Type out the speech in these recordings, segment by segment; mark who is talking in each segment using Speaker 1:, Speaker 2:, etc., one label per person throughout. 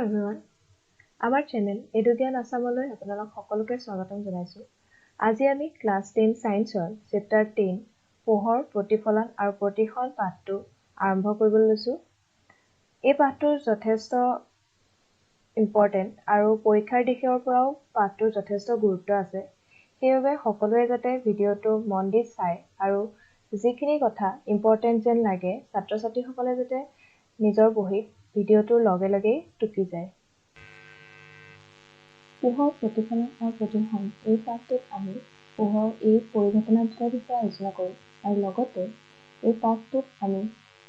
Speaker 1: everyone. Our channel Edugyan Assam লৈ আপোনালোক সকলোকে স্বাগতম জনাইছো। আজি আমি ক্লাস 10 সায়েন্সৰ চেপ্টাৰ 10 পোহৰ প্ৰতিফলন আৰু প্ৰতিসল পাঠটো আৰম্ভ কৰিবলৈ লৈছো। এই পাঠটো যথেষ্ট ইম্পৰ্টেন্ট আৰু পৰীক্ষাৰ দিশৰ পৰাও পাঠটো যথেষ্ট গুৰুত্ব আছে। সেইবাবে সকলোৱে যাতে ভিডিওটো মন দি চাই আৰু যিখিনি কথা ইম্পৰ্টেন্ট যেন লাগে ছাত্ৰ-ছাত্ৰীসকলে যাতে নিজৰ বহিত ভিডিওটোৰ লগে লগে টুকি যায়। পোহৰ প্ৰতিফলন আৰু প্ৰতিসল এই পাঠটোত আমি পোহৰ এই পৰিঘটনা দুটাৰ বিষয়ে আলোচনা কৰিম আৰু লগতে এই পাঠটোত আমি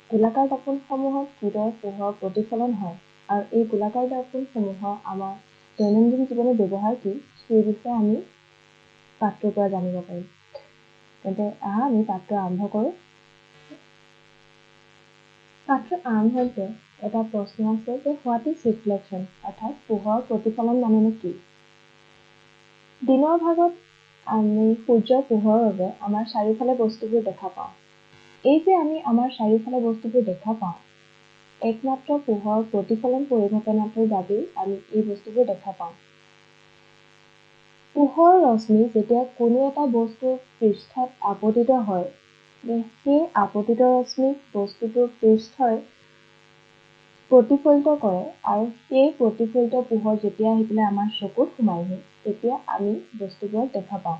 Speaker 1: গোলাকাৰ দৰ্পণসমূহত কিদৰে পোহৰ প্ৰতিফলন হয় আৰু এই গোলাকাৰ দৰ্পণসমূহৰ আমাৰ দৈনন্দিন জীৱনত ব্যৱহাৰ কি সেই বিষয়ে আমি পাঠটোৰ পৰা জানিব পাৰিম। তেন্তে আমি পাঠটো আৰম্ভ কৰোঁ। পাঠটো আৰম্ভ হৈছে এটা প্ৰশ্ন আছে যে হোৱাট ইজ ৰিফ্লেকশ্যন অৰ্থাৎ পোহৰ প্ৰতিফলন মানে কি? দিনৰ ভাগত আমি সূৰ্যৰ পোহৰৰ বাবে আমাৰ চাৰিওফালে বস্তুবোৰ দেখা পাওঁ। এই যে আমি আমাৰ চাৰিওফালে বস্তুবোৰ দেখা পাওঁ একমাত্ৰ পোহৰ প্ৰতিফলন পৰিঘটনাটোৰ বাবেই আমি এই বস্তুবোৰ দেখা পাওঁ। পোহৰ ৰশ্মি যেতিয়া কোনো এটা বস্তুৰ পৃষ্ঠত আপতিত হয় সেই আপতিত ৰশ্মি বস্তুটোৰ পৃষ্ঠই প্ৰতিফলিত কৰে আৰু সেই প্ৰতিফলিত পোহৰ যেতিয়া আহি পেলাই আমাৰ চকুত সোমায়হি তেতিয়া আমি বস্তুবোৰ দেখা পাওঁ।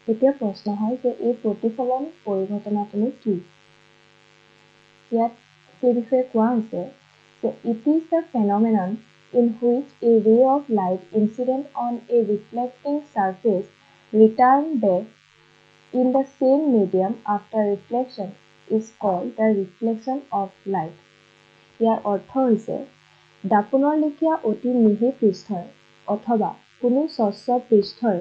Speaker 1: এতিয়া প্ৰশ্ন হয় যে এই প্ৰতিফলন পৰিঘটনাটো কি? ইয়াত সেই বিষয়ে কোৱা হৈছে যে it is the phenomenon in which a ray of light incident on a reflecting surface return back in the same medium after reflection is called the reflection of light. ইয়াৰ অৰ্থ হৈছে দাপোনৰ লেখীয়া অতি মিহি পৃষ্ঠই অথবা কোনো স্বচ্ছ পৃষ্ঠই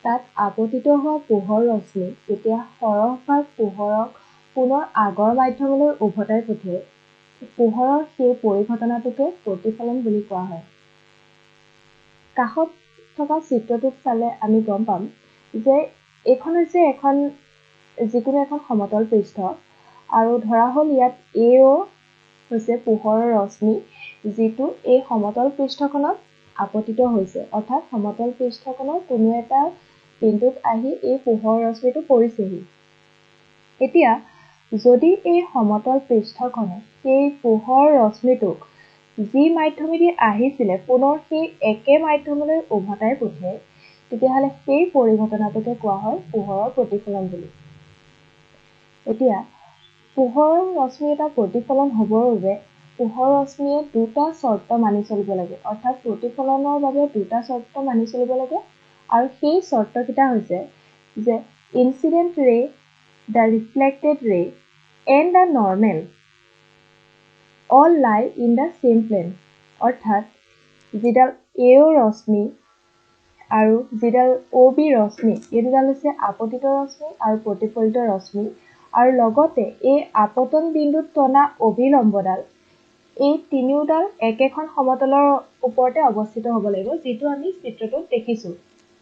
Speaker 1: তাত আপতিত হোৱা পোহৰ ৰশ্মি যেতিয়া সৰহভাগ পোহৰক পুনৰ আগৰ মাধ্যমলৈ উভতাই পঠিয়ায় পোহৰৰ সেই পৰিঘটনাটোকে প্ৰতিফলন বুলি কোৱা হয়। কাষত থকা চিত্ৰটোত চালে আমি গম পাম যে এইখন হৈছে যিকোনো এখন সমতল পৃষ্ঠ আৰু ধৰা হ'ল ইয়াত এও হৈছে পোহৰৰ ৰশ্মি যিটো এই সমতল পৃষ্ঠখনত আপতিত হৈছে অৰ্থাৎ সমতল পৃষ্ঠখনৰ কোনো এটা বিন্দুত আহি এই পোহৰ ৰশ্মিটো পৰিছেহি। এতিয়া যদি এই সমতল পৃষ্ঠখনে সেই পোহৰ ৰশ্মিটোক যি মাধ্যমেদি আহিছিলে পুনৰ সেই একে মাধ্যমলৈ উভতাই পঠিয়ায় তেতিয়াহ'লে সেই পৰিঘটনাটোকে কোৱা হয় পোহৰৰ প্ৰতিফলন বুলি। এতিয়া পোহৰৰ ৰশ্মি এটা প্ৰতিফলন হ'বৰ বাবে পোহৰ ৰশ্মিয়ে দুটা চৰ্ত মানি চলিব লাগে অৰ্থাৎ প্ৰতিফলনৰ বাবে দুটা চৰ্ত মানি চলিব লাগে আৰু সেই চৰ্তকেইটা হৈছে যে incident ray, the reflected ray and the normal all lie in the same plane অৰ্থাৎ যিডাল এও ৰশ্মি আৰু যিডাল অ' বি ৰশ্মি এই দুডাল হৈছে আপতিত ৰশ্মি আৰু প্ৰতিফলিত ৰশ্মি আৰু লগতে এই আপতন বিন্দুত টনা অভিলম্বডাল এই তিনিওডাল একেখন সমতলৰ ওপৰতে অৱস্থিত হ'ব লাগিব যিটো আমি চিত্ৰটোত দেখিছোঁ।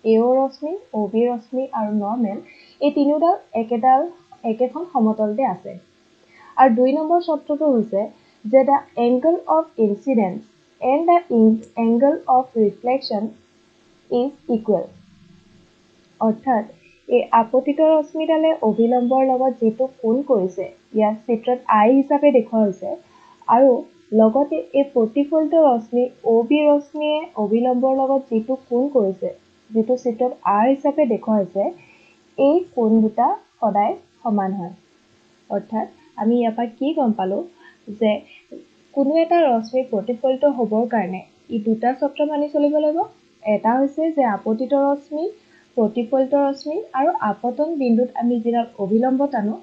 Speaker 1: এও ৰশ্মি, অ' বি ৰশ্মি আৰু নৰ্মেল এই তিনিওডাল একেখন সমতলতে আছে। আৰু ২ নম্বৰ চৰ্তটো হৈছে যে the angle of incidence and the angle of reflection is equal অৰ্থাৎ এই আপতিত ৰশ্মিডালে অভিলম্বৰ লগত যিটো কোণ কৰিছে ইয়াক চিত্ৰত আই হিচাপে দেখুওৱা হৈছে আৰু লগতে এই প্ৰতিফলিত ৰশ্মি অ' বি ৰশ্মিয়ে অভিলম্বৰ লগত যিটো কোণ কৰিছে যিটো চিত্ৰত আৰ হিচাপে দেখুওৱা হৈছে এই কোণ দুটা সদায় সমান হয়। অৰ্থাৎ আমি ইয়াৰ পৰা কি গম পালোঁ যে কোনো এটা ৰশ্মি প্ৰতিফলিত হ'বৰ কাৰণে ই দুটা চৰ্ত মানি চলিব লাগিব। এটা হৈছে যে আপতিত ৰশ্মি, প্ৰতিফলিত ৰশ্মি আৰু আপতন বিন্দুত আমি যিডাল অভিলম্ব টানো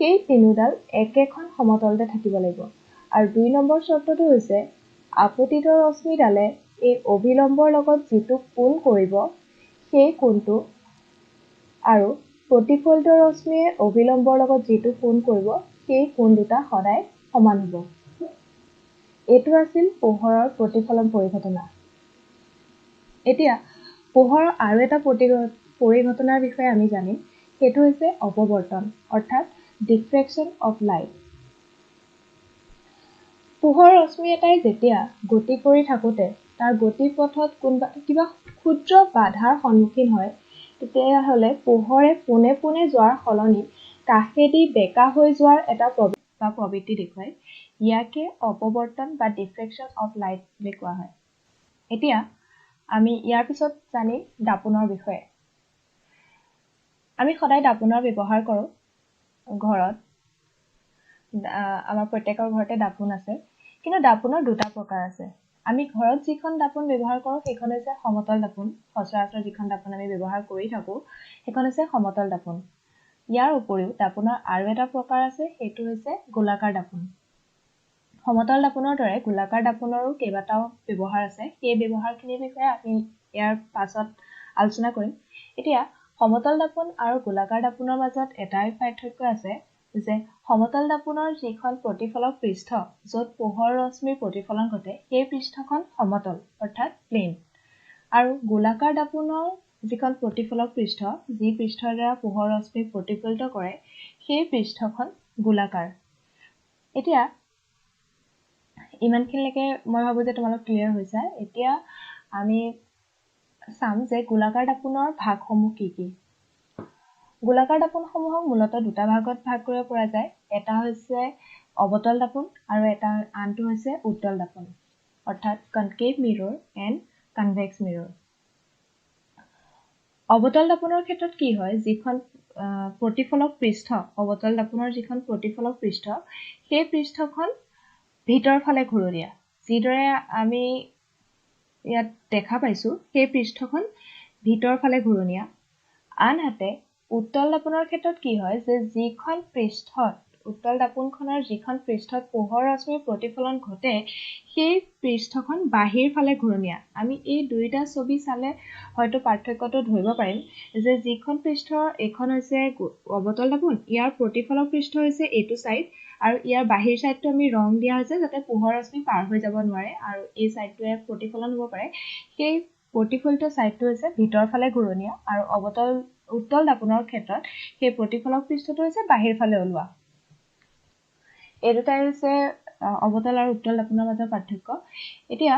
Speaker 1: সেই তিনিওডাল একেখন সমতলতে থাকিব লাগিব। আৰু ২ নম্বৰ চৰ্তটো হৈছে আপতিত ৰশ্মিডালে এই অভিলম্বৰ লগত যিটো কোণ কৰিব সেই কোণটো আৰু প্ৰতিফলিত ৰশ্মিয়ে অভিলম্বৰ লগত যিটো কোণ কৰিব সেই কোণ দুটা সদায় সমান হ'ব। এইটো আছিল পোহৰৰ প্ৰতিফলন পৰিঘটনা। এতিয়া পোহৰৰ আৰু এটা পৰিঘটনাৰ বিষয়ে আমি জানিম সেইটো হৈছে অপৱৰ্তন অৰ্থাৎ ডিফ্ৰেকশ্যন অফ লাইট। পোহৰ ৰশ্মি এটাই যেতিয়া গতি কৰি থাকোঁতে তাৰ গতিপথত কিবা ক্ষুদ্ৰ বাধাৰ সন্মুখীন হয় তেতিয়াহ'লে পোহৰে পোনে পোনে যোৱাৰ সলনি কাষেদি বেকা হৈ যোৱাৰ এটা প্ৰবৃত্তি দেখুৱায়। ইয়াকে অপৱৰ্তন বা ডিফ্ৰেকশ্যন অফ লাইট বুলি কোৱা হয়। এতিয়া আমি ইয়াৰ পিছত জানিম দাপোনৰ বিষয়ে। আমি সদায় দাপোনৰ ব্যৱহাৰ কৰোঁ ঘৰত। আমাৰ প্ৰত্যেকৰ ঘৰতে দাপোন আছে, কিন্তু দাপোনৰ দুটা প্ৰকাৰ আছে। আমি ঘৰত যিখন দাপোন ব্যৱহাৰ কৰোঁ সেইখন হৈছে সমতল দাপোন। সচৰাচৰ যিখন দাপোন আমি ব্যৱহাৰ কৰি থাকোঁ সেইখন হৈছে সমতল দাপোন। ইয়াৰ উপৰিও দাপোনৰ আৰু এটা প্ৰকাৰ আছে, সেইটো হৈছে গোলাকাৰ দাপোন। সমতল দাপোনৰ দৰে গোলাকাৰ দাপোনৰো কেইবাটাও ব্যৱহাৰ আছে। সেই ব্যৱহাৰখিনিৰ বিষয়ে আমি ইয়াৰ পাছত আলোচনা কৰিম। এতিয়া সমতল দাপোন আৰু গোলাকাৰ দাপোনৰ মাজত এটাই পাৰ্থক্য আছে যে সমতল দাপোনৰ যিখন প্ৰতিফলক পৃষ্ঠ য'ত পোহৰ ৰশ্মিৰ প্ৰতিফলন ঘটে সেই পৃষ্ঠখন সমতল অৰ্থাৎ প্লেন, আৰু গোলাকাৰ দাপোনৰ যিখন প্ৰতিফলক পৃষ্ঠ যি পৃষ্ঠৰ দ্বাৰা পোহৰ ৰশ্মিক প্ৰতিফলিত কৰে সেই পৃষ্ঠখন গোলাকাৰ। এতিয়া ইমানখিনিলৈকে মই ভাবোঁ যে তোমালোক ক্লিয়াৰ হৈছে। এতিয়া আমি চাম যে গোলাকাৰ দাপোনৰ ভাগসমূহ কি কি। গোলাকাৰ দাপোনসমূহক মূলতঃ দুটা ভাগত ভাগ কৰিব পৰা যায়। এটা হৈছে অৱতল দাপোন আৰু আনটো হৈছে উত্তল দাপোন, অৰ্থাৎ concave mirror and convex mirror. অৱতল দাপোনৰ ক্ষেত্ৰত কি হয়, যিখন প্ৰতিফলক পৃষ্ঠ, অৱতল দাপোনৰ যিখন প্ৰতিফলক পৃষ্ঠ সেই পৃষ্ঠখন ভিতৰ ফালে ঘূৰণীয়া, যিদৰে আমি ইয়াত দেখা পাইছোঁ সেই পৃষ্ঠখন ভিতৰ ফালে ঘূৰণীয়া। আনহাতে উত্তল দাপোনৰ ক্ষেত্ৰত কি হয় যে যিখন পৃষ্ঠত উত্তল দাপোনখনৰ যিখন পৃষ্ঠত পোহৰ ৰশ্মিৰ প্ৰতিফলন ঘটে সেই পৃষ্ঠখন বাহিৰ ফালে ঘূৰণীয়া। আমি এই দুইটা ছবি চালে হয়তো পাৰ্থক্যটো ধৰিব পাৰিম যে যিখন পৃষ্ঠৰ এইখন হৈছে অৱতল দাপোন, ইয়াৰ প্ৰতিফলক পৃষ্ঠ হৈছে এইটো ছাইড আৰু ইয়াৰ বাহিৰ ছাইডটো আমি ৰং দিয়া হৈছে যাতে পোহৰ ৰশ্মি পাৰ হৈ যাব নোৱাৰে আৰু এই ছাইডটোৱে প্ৰতিফলন হ'ব পাৰে। সেই প্ৰতিফলিত ছাইডটো হৈছে ভিতৰ ফালে ঘূৰণীয়া আৰু উত্তল দাপোনৰ ক্ষেত্ৰত সেই প্ৰতিফলক পৃষ্ঠটো হৈছে বাহিৰ ফালে ওলোৱা। এই দুটাই হৈছে অৱতল আৰু উত্তল দাপোনৰ মাজৰ পাৰ্থক্য। এতিয়া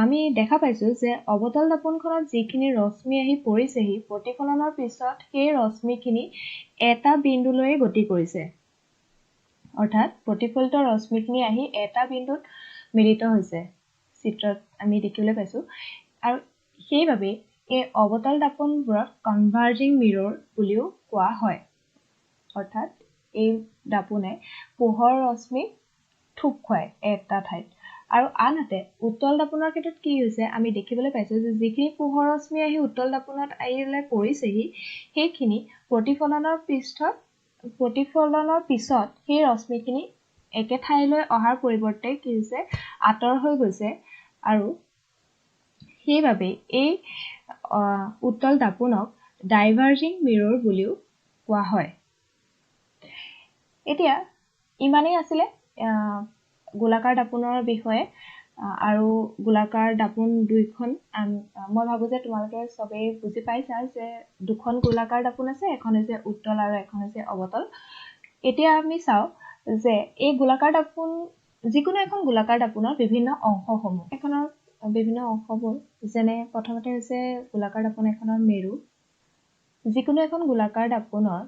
Speaker 1: আমি দেখা পাইছোঁ যে অৱতল দাপোনখনত যিখিনি ৰশ্মি আহি পৰিছেহি প্ৰতিফলনৰ পিছত সেই ৰশ্মিখিনি এটা বিন্দুলৈয়ে গতি কৰিছে, অৰ্থাৎ প্ৰতিফলিত ৰশ্মিখিনি আহি এটা বিন্দুত মিলিত হৈছে, চিত্ৰত আমি দেখিবলৈ পাইছোঁ। আৰু সেইবাবে এই অৱতল দাপোনবোৰক কনভাৰ্জিং মিৰৰ বুলিও কোৱা হয়, অৰ্থাৎ এই দাপোনে পোহৰ ৰশ্মি থোপ খুৱায় এটা ঠাইত। আৰু আনহাতে উত্তল দাপোনৰ ক্ষেত্ৰত কি হৈছে, আমি দেখিবলৈ পাইছোঁ যে যিখিনি পোহৰ ৰশ্মি আহি উত্তল দাপোনত আহিলে পৰিছেহি সেইখিনি প্ৰতিফলনৰ পিছত সেই ৰশ্মিখিনি একে ঠাইলৈ অহাৰ পৰিৱৰ্তে কি হৈছে আঁতৰ হৈ গৈছে, আৰু সেইবাবে এই উত্তল দাপোনক ডাইভাৰ্জিং মিৰৰ বুলিও কোৱা হয়। এতিয়া ইমানেই আছিলে গোলাকাৰ দাপোনৰ বিষয়ে। আৰু গোলাকাৰ দাপোন দুইখন মই ভাবোঁ যে তোমালোকে চবেই বুজি পাইছা যে দুখন গোলাকাৰ দাপোন আছে, এখন হৈছে উত্তল আৰু এখন হৈছে অৱতল। এতিয়া আমি চাওঁ যে এই গোলাকাৰ দাপোন, যিকোনো এখন গোলাকাৰ দাপোনৰ বিভিন্ন অংশসমূহ, এখনৰ বিভিন্ন অংশবোৰ যেনে প্ৰথমতে হৈছে গোলাকাৰ দাপোন এখনৰ মেৰু। যিকোনো এখন গোলাকাৰ দাপোনৰ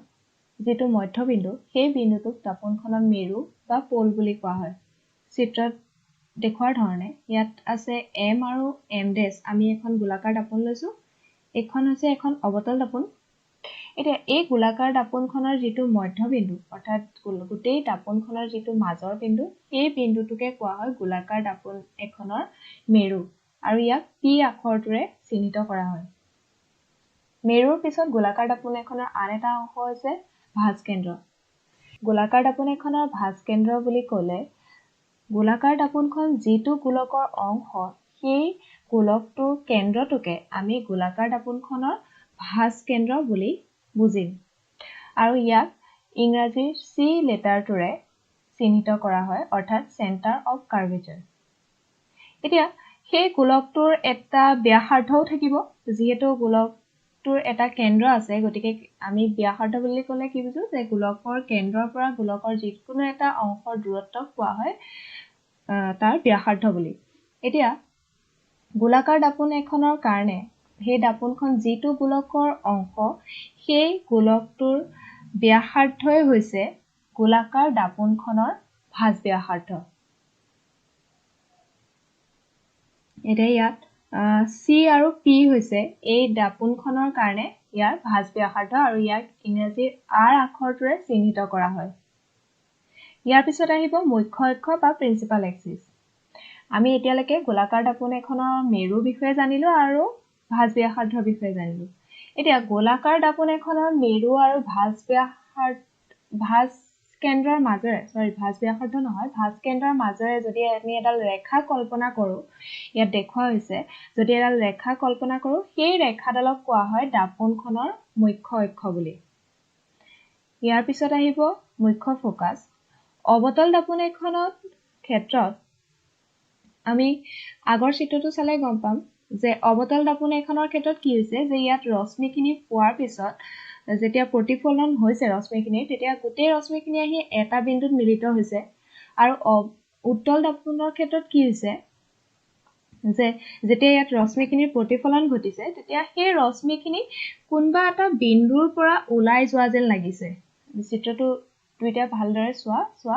Speaker 1: যিটো মধ্যবিন্দু সেই বিন্দুটোক দাপোনখনৰ মেৰু বা পল বুলি কোৱা হয়। চিত্ৰত দেখুৱাৰ ধৰণে ইয়াত আছে এম আৰু এম ডেছ। আমি এখন গোলাকাৰ দাপোন লৈছোঁ, এইখন হৈছে এখন অৱতল দাপোন। এতিয়া এই গোলাকাৰ দাপোনখনৰ যিটো মধ্যবিন্দু, অৰ্থাৎ গোটেই দাপোনখনৰ যিটো মাজৰ বিন্দু, সেই বিন্দুটোকে কোৱা হয় গোলাকাৰ দাপোন এখনৰ মেৰু, আৰু ইয়াক পি আখৰটোৰে চিহ্নিত কৰা হয়। মেৰুৰ পিছত গোলাকাৰ দাপোন এখনৰ আন এটা অংশ হৈছে ভাঁজ কেন্দ্ৰ। গোলাকাৰ দাপোন এখনৰ ভাঁজ কেন্দ্ৰ বুলি ক'লে গোলাকাৰ দাপোনখন যিটো গোলকৰ অংশ সেই গোলকটোৰ কেন্দ্ৰটোকে আমি গোলাকাৰ দাপোনখনৰ ভাঁজ কেন্দ্ৰ বুলি বুজিম, আৰু ইয়াক ইংৰাজীৰ চি লেটাৰটোৰে চিহ্নিত কৰা হয়, অৰ্থাৎ চেণ্টাৰ অফ কাৰ্ভেচাৰ। এতিয়া সেই গোলকটোৰ এটা ব্যাসাৰ্ধও থাকিব। যিহেতু গোলকটোৰ এটা কেন্দ্ৰ আছে, গতিকে আমি ব্যাসাৰ্ধ বুলি ক'লে কি বুজো যে গোলকৰ কেন্দ্ৰৰ পৰা গোলকৰ যিকোনো এটা অংশৰ দূৰত্বক কোৱা হয় তাৰ ব্যাসাৰ্ধ বুলি এতিয়া গোলাকাৰ দাপোন এখনৰ কাৰণে সেই দাপোনখন যিটো গোলকৰ অংশ সেই গোলকটোৰ ব্যাসাৰ্ধই হৈছে গোলাকাৰ দাপোনখনৰ ভাঁজ ব্যাসাৰ্ধ এতিয়া ইয়াত C আৰু P হৈছে এই দাপোনখনৰ কাৰণে ইয়াৰ ভাঁজ ব্যাসাৰ্ধ আৰু ইয়াক ইংৰাজীৰ R আখৰটোৰে চিহ্নিত কৰা হয় ইয়াৰ পিছত আহিব মুখ্য অক্ষ বা প্ৰিন্সিপাল এক্সিস আমি এতিয়ালৈকে গোলাকাৰ দাপোন এখনৰ মেৰু বিষয়ে জানিলো আৰু ভাঁজ ব্যাসাৰ্ধৰ বিষয়ে জানিলো এতিয়া গোলাকাৰ দাপোন এখনৰ মেৰু আৰু ভাঁজ কেন্দ্ৰৰ মাজেৰে ভাঁজ ব্যাসাৰ্ধ নহয় ভাঁজ কেন্দ্ৰৰ মাজেৰে যদি আমি এডাল ৰেখা কল্পনা কৰো ইয়াত দেখুওৱা হৈছে যদি এডাল ৰেখা কল্পনা কৰো সেই ৰেখাডালক কোৱা হয় দাপোনখনৰ মুখ্য অক্ষ বুলি ইয়াৰ পিছত আহিব মুখ্য ফোকাস অবতল দাপোন এখনৰ ক্ষেত্ৰত আমি আগৰ চিত্ৰটো চালে গম পাম যে অবতল দাপোন এখনৰ ক্ষেত্ৰত কি হৈছে যে ইয়াত ৰশ্মিখিনি পোৱাৰ পিছত যেতিয়া প্ৰতিফলন হৈছে ৰশ্মিখিনি তেতিয়া গোটেই ৰশ্মিখিনি আহি এটা বিন্দুত মিলিত হৈছে আৰু উত্তল দাপোনৰ ক্ষেত্ৰত কি হৈছে যে যেতিয়া ইয়াত ৰশ্মিখিনিৰ প্ৰতিফলন ঘটিছে তেতিয়া সেই ৰশ্মিখিনি কোনবা এটা বিন্দুৰ পৰা ওলাই যোৱা যেন লাগিছে চিত্ৰটো দুইটা ভালদৰে চোৱা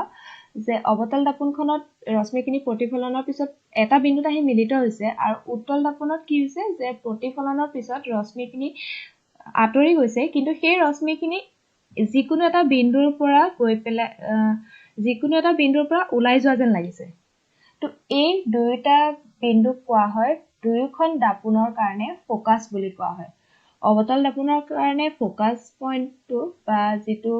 Speaker 1: যে অবতল দাপোনখনত ৰশ্মিখিনি প্ৰতিফলনৰ পিছত এটা বিন্দুত আহি মিলিত হৈছে আৰু উত্তল দাপোনত কি হৈছে যে প্ৰতিফলনৰ পিছত ৰশ্মিখিনি আঁতৰি গৈছে কিন্তু সেই ৰশ্মিখিনি যিকোনো এটা বিন্দুৰ পৰা ওলাই যোৱা যেন লাগিছে তো এই দুইটা বিন্দু কোৱা হয় দুয়োখন দাপোনৰ কাৰণে ফোকাস বুলি কোৱা হয় অবতল দাপোনৰ কাৰণে ফোকাস পইণ্টটো বা যিটো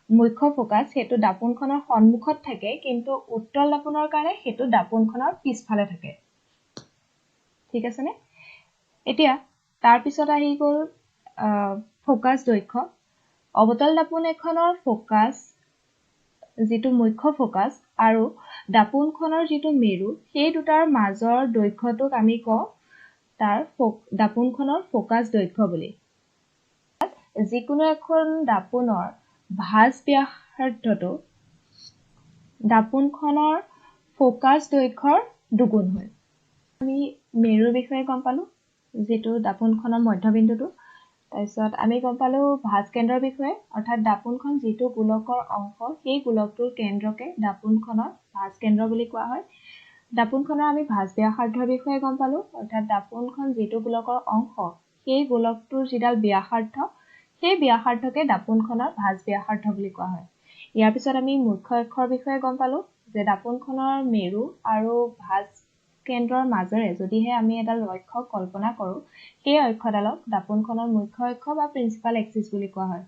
Speaker 1: মুখ্য ফোকাস হেতু দাপোনখনৰ সন্মুখত থাকে কিন্তু উত্তল দাপোনৰ কাৰণে হেতু দাপোনখনৰ পিছফালে থাকে ঠিক আছে নে এতিয়া তাৰ পিছত আহি গ'ল ফোকাস দৈৰ্ঘ্য অবতল দাপোন এখনৰ ফোকাস যিটো মুখ্য ফোকাস আৰু দাপোনখনৰ যিটো মেৰু সেই দুটাৰ মাজৰ দৈৰ্ঘ্যটোক আমি কওঁ তাৰ দাপোনখনৰ ফোকাস দৈৰ্ঘ্য বুলি যিকোনো এখন দাপোনৰ ভাঁজ ব্যাসাৰ্ধটো দাপোনখনৰ ফোকাস দৈৰ্ঘ্যৰ দুগুণ হয় আমি মেৰুৰ বিষয়ে গম পালো যেটো দাপোনখনৰ মধ্যবিন্দুটো তাৰপিছত আমি গম পালো ভাঁজ কেন্দ্ৰৰ বিষয়ে অৰ্থাৎ দাপোনখন যেটো গোলকৰ অংশ সেই গোলকটোৰ কেন্দ্ৰকে দাপোনখনৰ ভাঁজ কেন্দ্ৰ বুলি কোৱা হয় দাপোনখনৰ আমি ভাঁজ ব্যাসাৰ্ধৰ বিষয়ে গম পালো অৰ্থাৎ দাপোনখন যেটো গোলকৰ অংশ সেই গোলকটোৰ যিডাল ব্যাসাৰ্ধ সেই ব্যাসাৰ্ধকে দাপোনখনৰ ভাঁজ ব্যাসাৰ্ধ বুলি কোৱা হয় ইয়াৰ পিছত আমি মুখ্য অক্ষৰ বিষয়ে গম পালো যে দাপোনখনৰ মেৰু আৰু ভাঁজ কেন্দ্ৰৰ মাজেৰে যদিহে আমি এডাল অক্ষ কল্পনা কৰো সেই অক্ষডালক দাপোনখনৰ মুখ্য অক্ষ বা প্ৰিন্সিপাল এক্সিস বুলি কোৱা হয়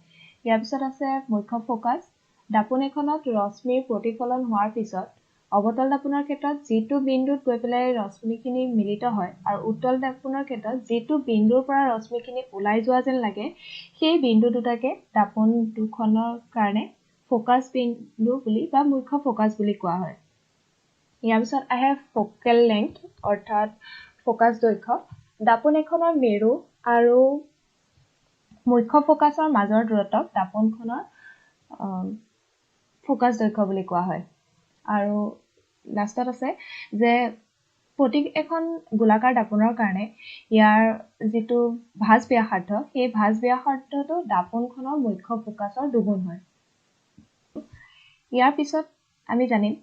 Speaker 1: ইয়াৰ পিছত আছে মুখ্য ফোকাস দাপোন এখনত ৰশ্মিৰ প্ৰতিফলন হোৱাৰ পিছত অবতল দাপোনৰ ক্ষেত্ৰত যেটো বিন্দুত গৈ পেলাই ৰশ্মিখিনি মিলিত হয় আৰু উত্তল দাপোনৰ ক্ষেত্ৰত যেটো বিন্দুৰ পৰা ৰশ্মিখিনি ওলাই যোৱা যেন লাগে সেই বিন্দু দুটাকে দাপোন দুখনৰ কাৰণে ফোকাস বিন্দু বুলি বা মুখ্য ফোকাস বুলি কোৱা হয় ইয়াৰ পিছত আহে ফোকেল লেংথ অৰ্থাৎ ফোকাস দৈৰ্ঘ্য দাপোন এখনৰ মেৰু আৰু মুখ্য ফোকাসৰ মাজৰ দূৰত্বক দাপোনখনৰ ফোকাস দৈৰ্ঘ্য বুলি কোৱা হয় আৰু লাষ্টত আছে যে প্ৰতি এখন গোলাকাৰ দাপোনৰ কাৰণে ইয়াৰ যেটো ভাঁজ ব্যাসাৰ্ধ সেই ভাঁজ ব্যাসাৰ্ধটো দাপোনখনৰ মুখ্য ফোকাসৰ দুগুণ হয় ইয়াৰ পিছত আমি জানিম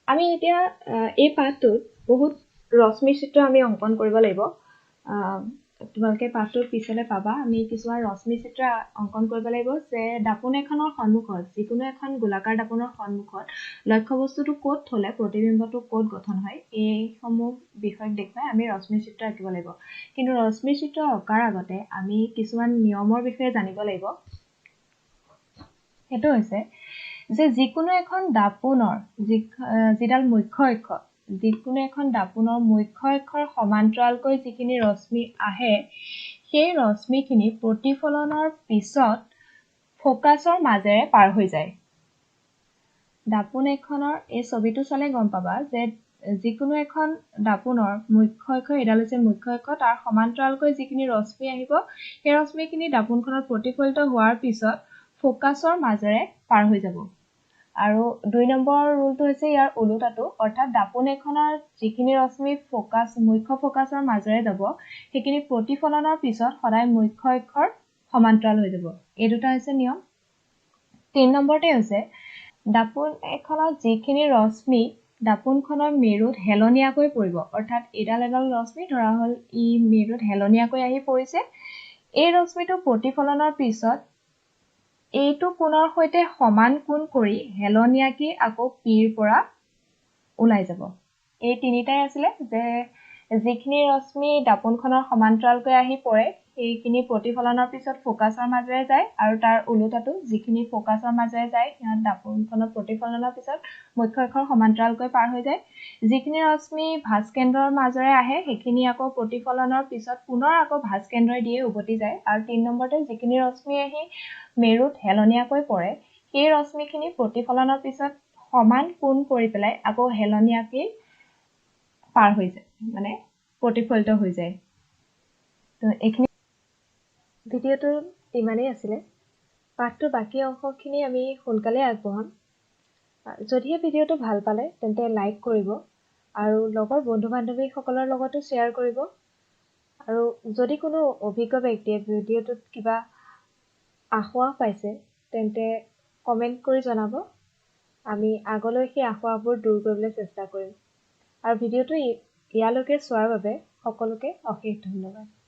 Speaker 1: আমি এতিয়া এই পাঠটোত বহুত ৰশ্মি চিত্ৰ আমি অংকন কৰিব লাগিব তোমালোকে পাঠটোৰ পিছলে পাবা আমি কিছুমান ৰশ্মি চিত্ৰ অংকন কৰিব লাগিব যে দাপোন এখনৰ সন্মুখত যিকোনো এখন গোলাকাৰ দাপোনৰ সন্মুখত লক্ষ্য বস্তুটো ক'ত থলে প্ৰতিবিম্বটো ক'ত গঠন হয় এই সমূহ বিষয়ক দেখুৱাই আমি ৰশ্মি চিত্ৰ আঁকিব লাগিব কিন্তু ৰশ্মি চিত্ৰ অঁকাৰ আগতে আমি কিছুমান নিয়মৰ বিষয়ে জানিব লাগিব হেতু হৈছে যে যিকোনো এখন দাপোনৰ যিডাল মুখ্য অক্ষ যিকোনো এখন দাপোনৰ মুখ্য অক্ষৰ সমান্তৰালকৈ যিখিনি ৰশ্মি আহে সেই ৰশ্মিখিনি প্ৰতিফলনৰ পিছত ফোকাসৰ মাজেৰে পাৰ হৈ যায় দাপোন এখনৰ এই ছবিটো চালে গম পাবা যে যিকোনো এখন দাপোনৰ মুখ্য অক্ষ এডাল হৈছে মুখ্য অক্ষ তাৰ সমান্তৰালকৈ যিখিনি ৰশ্মি আহিব সেই ৰশ্মিখিনি দাপোনখনত প্ৰতিফলিত হোৱাৰ পিছত ফোকাসৰ মাজেৰে পাৰ হৈ যাব আৰু 2 নম্বৰ ৰুলটো হৈছে ইয়াৰ ওলোটাটো অৰ্থাৎ দাপোন এখনৰ যিখিনি ৰশ্মি মুখ্য ফোকাছৰ মাজেৰে যাব সেইখিনি প্ৰতিফলনৰ পিছত সদায় মুখ্য অক্ষৰ সমান্তৰাল হৈ যাব এই দুটা হৈছে নিয়ম 3 নম্বৰতে হৈছে দাপোন এখনত যিখিনি ৰশ্মি দাপোনখনৰ মেৰুত হেলনীয়াকৈ পৰিব অৰ্থাৎ এডাল ৰশ্মি ধৰা হ'ল ই মেৰুত হেলনীয়াকৈ আহি পৰিছে এই ৰশ্মিটো প্ৰতিফলনৰ পিছত এইটো কোণৰ সৈতে সমান কোণ কৰি হেলনীয়াকি আকৌ পিৰ পৰা ওলাই যাব এই তিনিটাই আছিলে যে যিখিনি ৰশ্মি দাপোনখনৰ সমান্তৰালকৈ আহি পৰে সেইখিনি প্ৰতিফলনৰ পিছত ফোকাছৰ মাজেৰে যায় আৰু তাৰ ওলোটাটো যিখিনি ফোকাছৰ মাজেৰে যায় সিহঁত দাপোনখনৰ প্ৰতিফলনৰ পিছত মুখ্য অক্ষৰ সমান্তৰালকৈ পাৰ হৈ যায় যিখিনি ৰশ্মি ভাঁজ কেন্দ্ৰৰ মাজেৰে আহে সেইখিনি আকৌ প্ৰতিফলনৰ পিছত পুনৰ আকৌ ভাঁজ কেন্দ্ৰই দিয়ে উভতি যায় আৰু 3 নম্বৰতে যিখিনি ৰশ্মি আহি মেৰুত হেলনীয়াকৈ পৰে সেই ৰশ্মিখিনি প্ৰতিফলনৰ পিছত সমান কোণ কৰি পেলাই আকৌ হেলনীয়াকৈ পাৰ হৈ যায় মানে প্ৰতিফলিত হৈ যায় তো এইখিনি ভিডিঅ'টো ইমানেই আছিলে পাঠটোৰ বাকী অংশখিনি আমি সোনকালে আগবঢ়াম যদিহে ভিডিঅ'টো ভাল পালে তেন্তে লাইক কৰিব আৰু লগৰ বন্ধু-বান্ধৱীসকলৰ লগতো শ্বেয়াৰ কৰিব আৰু যদি কোনো অভিজ্ঞ ব্যক্তিয়ে ভিডিঅ'টোত কিবা আসোঁৱাহ পাইছে তেন্তে কমেণ্ট কৰি জনাব আমি আগলৈ সেই আসোঁৱাহবোৰ দূৰ কৰিবলৈ চেষ্টা কৰিম আৰু ভিডিঅ'টো ইয়ালৈকে চোৱাৰ বাবে সকলোকে অশেষ ধন্যবাদ